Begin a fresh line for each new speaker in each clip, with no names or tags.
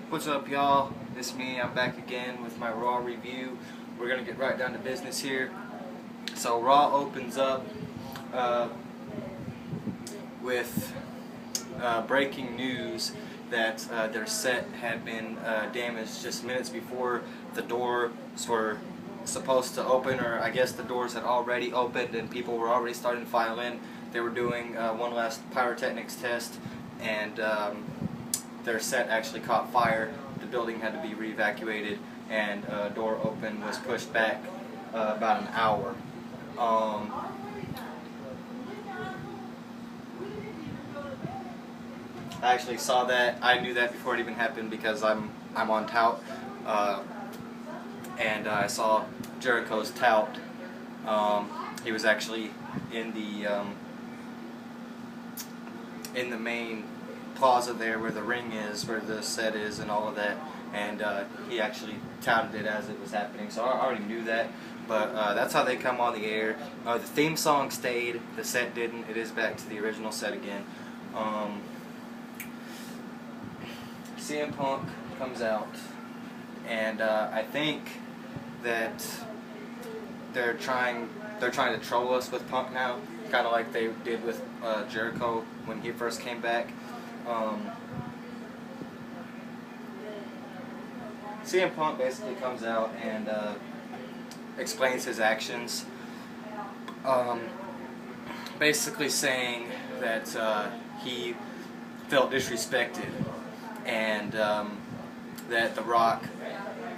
What's up, y'all? It's me. I'm back again with my Raw review. We're gonna get right down to business here. So Raw opens up with breaking news that their set had been damaged just minutes before the doors were supposed to open, or I guess the doors had already opened and people were already starting to file in. They were doing one last pyrotechnics test, and their set actually caught fire. The building had to be re-evacuated, and door open was pushed back about an hour. I actually saw that. I knew that before it even happened because I'm on tout, and I saw Jericho's tout. He was actually in the main plaza there where the ring is, where the set is, and all of that. And he actually touted it as it was happening, so I already knew that. But that's how they come on the air. The theme song stayed, the set didn't. It is back to the original set again. CM Punk comes out, and I think that they're trying to troll us with Punk now, kind of like they did with Jericho when he first came back. CM Punk basically comes out and explains his actions, basically saying that he felt disrespected, and that The Rock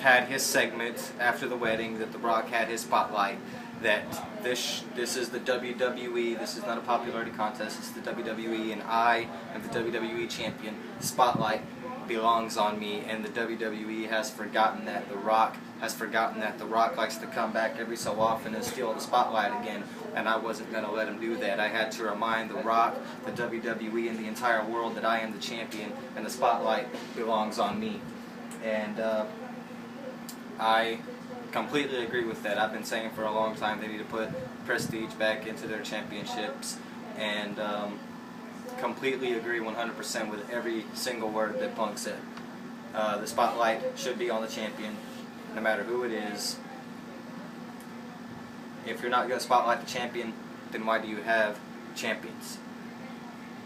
had his segment after the wedding, that The Rock had his spotlight, that this is the WWE, this is not a popularity contest, it's the WWE, and I am the WWE champion. The spotlight belongs on me, and the WWE has forgotten that. The Rock has forgotten that. The Rock likes to come back every so often and steal the spotlight again, and I wasn't going to let him do that. I had to remind The Rock, the WWE, and the entire world that I am the champion, and the spotlight belongs on me. And I completely agree with that. I've been saying for a long time they need to put prestige back into their championships, and completely agree 100% with every single word that Punk said. The spotlight should be on the champion, no matter who it is. If you're not going to spotlight the champion, then why do you have champions?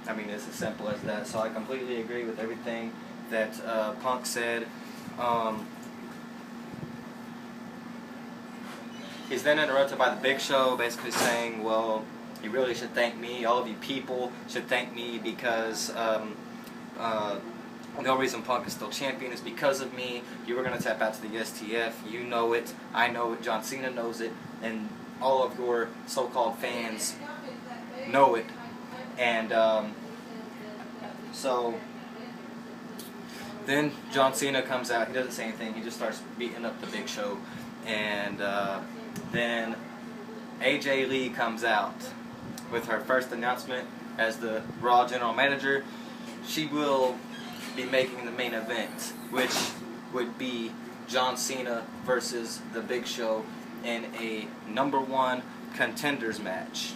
I mean, it's as simple as that. So I completely agree with everything that Punk said. He's then interrupted by the Big Show, basically saying, well, you really should thank me. All of you people should thank me, because the only reason Punk is still champion is because of me. You were going to tap out to the STF. You know it. I know it. John Cena knows it. And all of your so-called fans know it. And so then John Cena comes out. He doesn't say anything. He just starts beating up the Big Show. And then AJ Lee comes out with her first announcement as the Raw General Manager. She will be making the main event, which would be John Cena versus the Big Show in a #1 contenders match.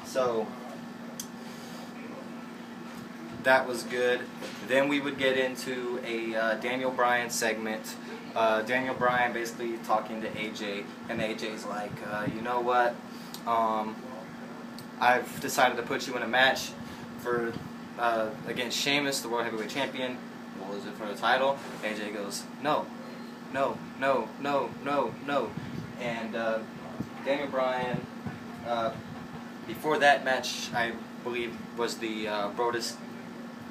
So that was good. Then we would get into a Daniel Bryan segment. Daniel Bryan basically talking to AJ, and AJ's like, you know what? I've decided to put you in a match for against Sheamus, the World Heavyweight Champion. What was it, for the title? AJ goes, no, no, no, no, no, no. And Daniel Bryan, before that match, I believe, was the Brodus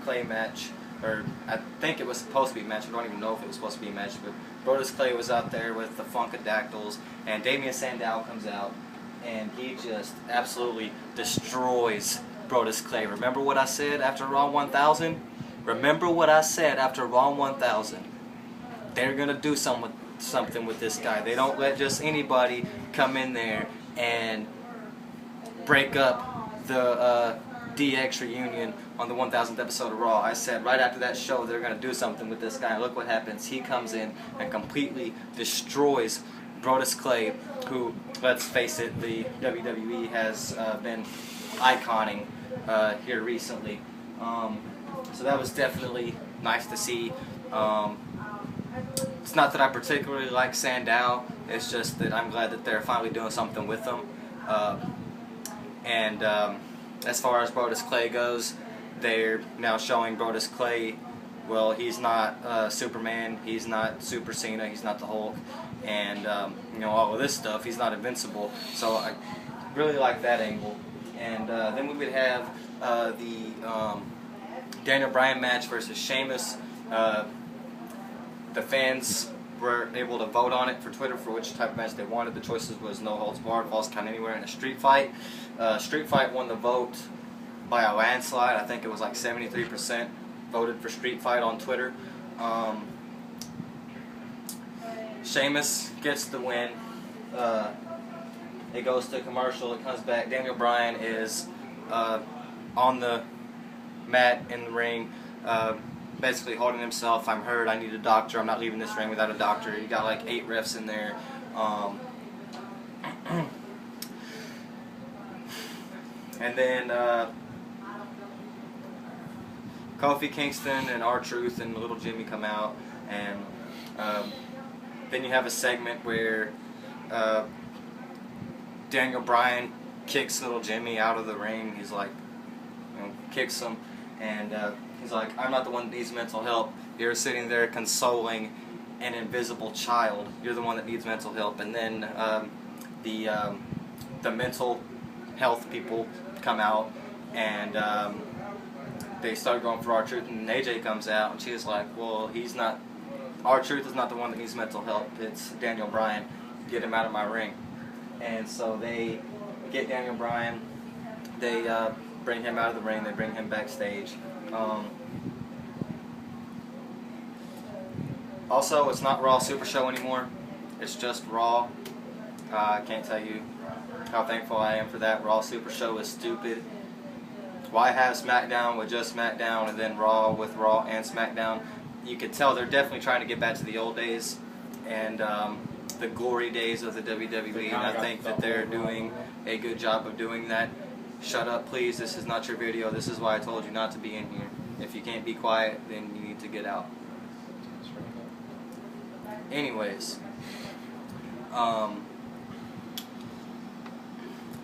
Clay match, or I think it was supposed to be a match. I don't even know if it was supposed to be a match, but Brodus Clay was out there with the Funkadactyls, and Damien Sandow comes out, and he just absolutely destroys Brodus Clay. Remember what I said after Raw 1000? Remember what I said after Raw 1000? They're going to do something with this guy. They don't let just anybody come in there and break up the DX reunion on the 1000th episode of Raw. I said right after that show they're going to do something with this guy. Look what happens. He comes in and completely destroys Brodus Clay, who, let's face it, the WWE has been iconing here recently. So that was definitely nice to see. It's not that I particularly like Sandow, it's just that I'm glad that they're finally doing something with them. As far as Brodus Clay goes, they're now showing Brodus Clay, well, he's not Superman, he's not Super Cena, he's not the Hulk, and you know, all of this stuff, he's not invincible. So I really like that angle. And then we would have the Daniel Bryan match versus Sheamus. The fans were able to vote on it for Twitter for which type of match they wanted. The choices was no holds barred, falls count anywhere, and a street fight. Street fight won the vote by a landslide. I think it was like 73% voted for street fight on Twitter. Sheamus gets the win. It goes to commercial. It comes back. Daniel Bryan is on the mat in the ring, basically holding himself. I'm hurt. I need a doctor. I'm not leaving this ring without a doctor. You got like 8 refs in there. And then Kofi Kingston and R-Truth and Little Jimmy come out, and then you have a segment where Daniel Bryan kicks Little Jimmy out of the ring. He's like, you know, kicks him, and he's like, I'm not the one that needs mental help. You're sitting there consoling an invisible child. You're the one that needs mental help. And then the mental health people come out, and they start going for R-Truth, and AJ comes out, and she's like, well, he's not, R-Truth is not the one that needs mental help. It's Daniel Bryan. Get him out of my ring. And so they get Daniel Bryan, they bring him out of the ring, they bring him backstage. Also, it's not Raw Super Show anymore, it's just Raw. I can't tell you how thankful I am for that. Raw Super Show is stupid. Why have SmackDown with just SmackDown and then Raw with Raw and SmackDown? You could tell they're definitely trying to get back to the old days and the glory days of the WWE, and I think that they're doing a good job of doing that. Shut up, please. This is not your video. This is why I told you not to be in here. If you can't be quiet, then you need to get out. Anyways,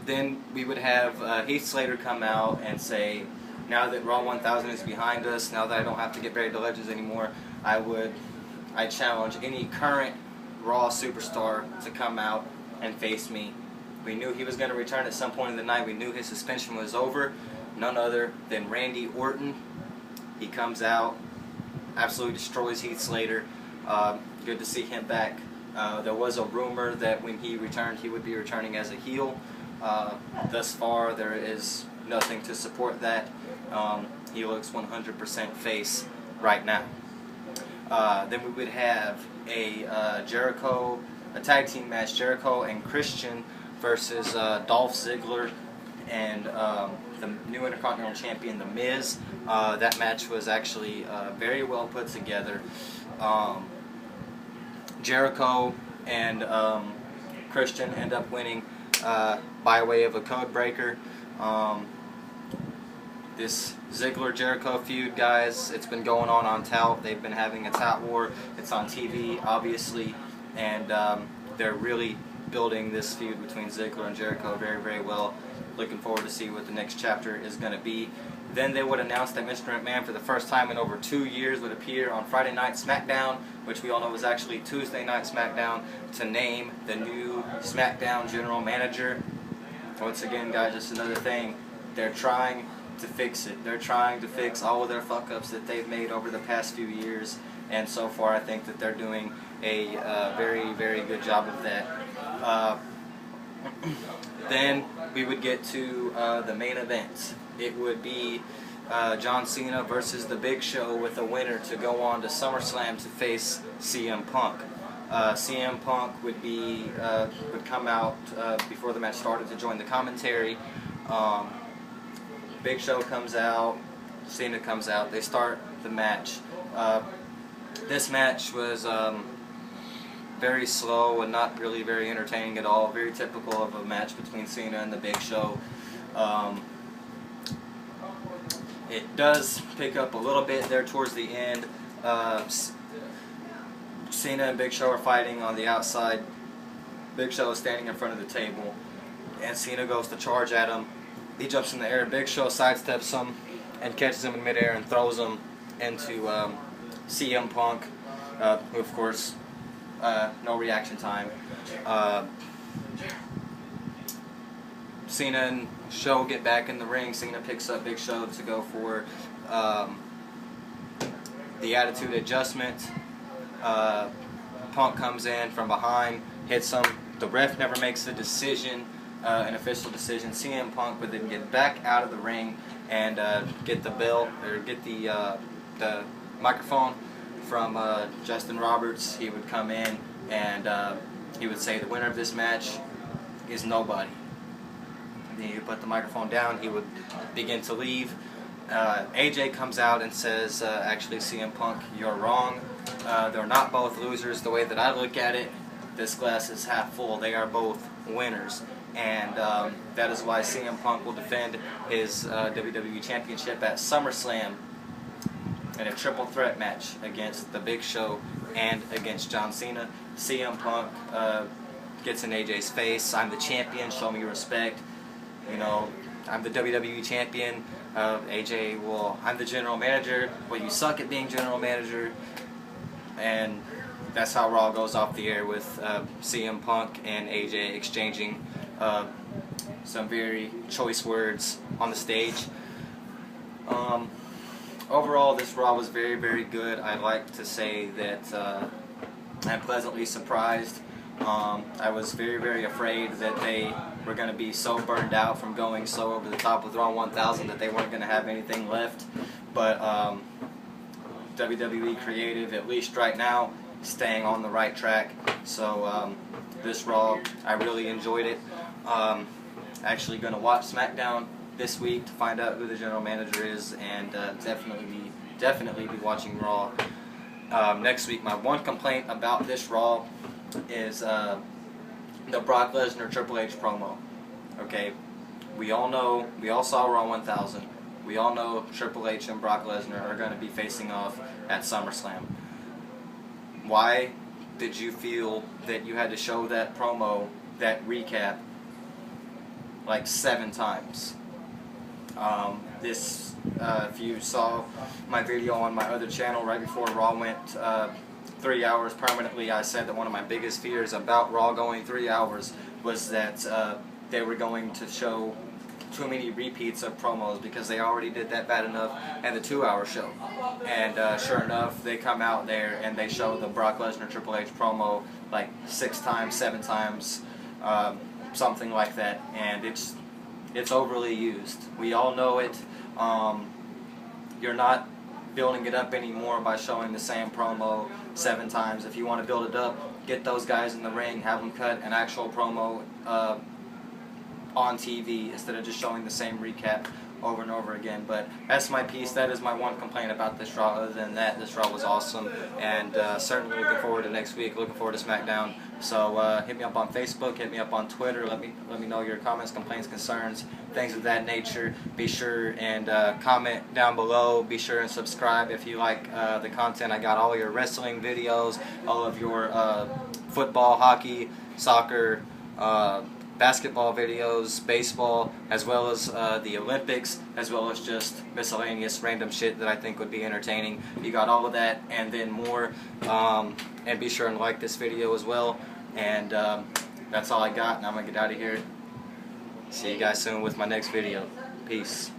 then we would have Heath Slater come out and say, now that Raw 1000 is behind us, now that I don't have to get buried to legends anymore, I challenge any current Raw superstar to come out and face me. We knew he was going to return at some point in the night. We knew his suspension was over. None other than Randy Orton. He comes out, absolutely destroys Heath Slater. Good to see him back. There was a rumor that when he returned, he would be returning as a heel. Thus far, there is nothing to support that. He looks 100% face right now. Then we would have a tag team match, Jericho and Christian versus Dolph Ziggler and the new Intercontinental Champion, The Miz. That match was actually very well put together. Jericho and Christian end up winning by way of a code breaker. This Ziggler-Jericho feud, guys, it's been going on tout. They've been having a tout war. It's on TV, obviously, and they're really building this feud between Ziggler and Jericho very, very well. Looking forward to see what the next chapter is going to be. Then they would announce that Mr. McMahon, for the first time in over 2 years, would appear on Friday Night SmackDown, which we all know was actually Tuesday Night SmackDown, to name the new SmackDown General Manager. Once again, guys, just another thing. They're trying to fix it. They're trying to fix all of their fuck-ups that they've made over the past few years, and so far I think that they're doing a very, very good job of that. Then we would get to the main event. It would be John Cena versus The Big Show, with a winner to go on to SummerSlam to face CM Punk. CM Punk would come out before the match started to join the commentary. Big Show comes out, Cena comes out, they start the match. This match was very slow and not really very entertaining at all, very typical of a match between Cena and the Big Show. It does pick up a little bit there towards the end. Cena and Big Show are fighting on the outside. Big Show is standing in front of the table, and Cena goes to charge at him. He jumps in the air. Big Show sidesteps him and catches him in midair and throws him into CM Punk, who of course, no reaction time. Cena and Show get back in the ring. Cena picks up Big Show to go for the Attitude Adjustment. Punk comes in from behind, hits him. The ref never makes a decision, an official decision. CM Punk would then get back out of the ring and get the bell, or get the microphone from Justin Roberts. He would come in and he would say the winner of this match is nobody. Then he would put the microphone down. He would begin to leave. AJ comes out and says, actually, CM Punk, you're wrong. They're not both losers. The way that I look at it, this glass is half full. They are both winners. And that is why CM Punk will defend his WWE Championship at SummerSlam in a triple threat match against The Big Show and against John Cena. CM Punk gets in AJ's face. I'm the champion. Show me respect. You know, I'm the WWE champion. AJ will, I'm the general manager. Well, you suck at being general manager. And that's how Raw goes off the air, with CM Punk and AJ exchanging some very choice words on the stage. Overall, this Raw was very, very good. I'd like to say that I'm pleasantly surprised. I was very, very afraid that they were going to be so burned out from going so over the top with Raw 1000 that they weren't going to have anything left. But WWE Creative, at least right now, staying on the right track. So this Raw, I really enjoyed it. Actually going to watch SmackDown this week to find out who the general manager is, and definitely be watching Raw next week. My one complaint about this Raw is the Brock Lesnar Triple H promo. Okay, we all know, we all saw Raw 1000. We all know Triple H and Brock Lesnar are going to be facing off at SummerSlam. Why did you feel that you had to show that promo, that recap, like 7 times? If you saw my video on my other channel right before Raw went 3 hours permanently, I said that one of my biggest fears about Raw going 3 hours was that they were going to show too many repeats of promos, because they already did that bad enough in the 2-hour show. And sure enough, they come out there and they show the Brock Lesnar Triple H promo like 6 times, 7 times, something like that, and it's overly used. We all know it. You're not building it up anymore by showing the same promo 7 times. If you want to build it up, get those guys in the ring, have them cut an actual promo on TV instead of just showing the same recap over and over again. But that's my piece. That is my one complaint about this Raw. Other than that, this Raw was awesome, and certainly looking forward to next week. Looking forward to SmackDown. So hit me up on Facebook, hit me up on Twitter. Let me know your comments, complaints, concerns, things of that nature. Be sure and comment down below. Be sure and subscribe if you like the content. I got all your wrestling videos, all of your football, hockey, soccer, basketball videos, baseball, as well as the Olympics, as well as just miscellaneous random shit that I think would be entertaining. You got all of that and then more. And be sure and like this video as well. And that's all I got, and I'm going to get out of here. See you guys soon with my next video. Peace.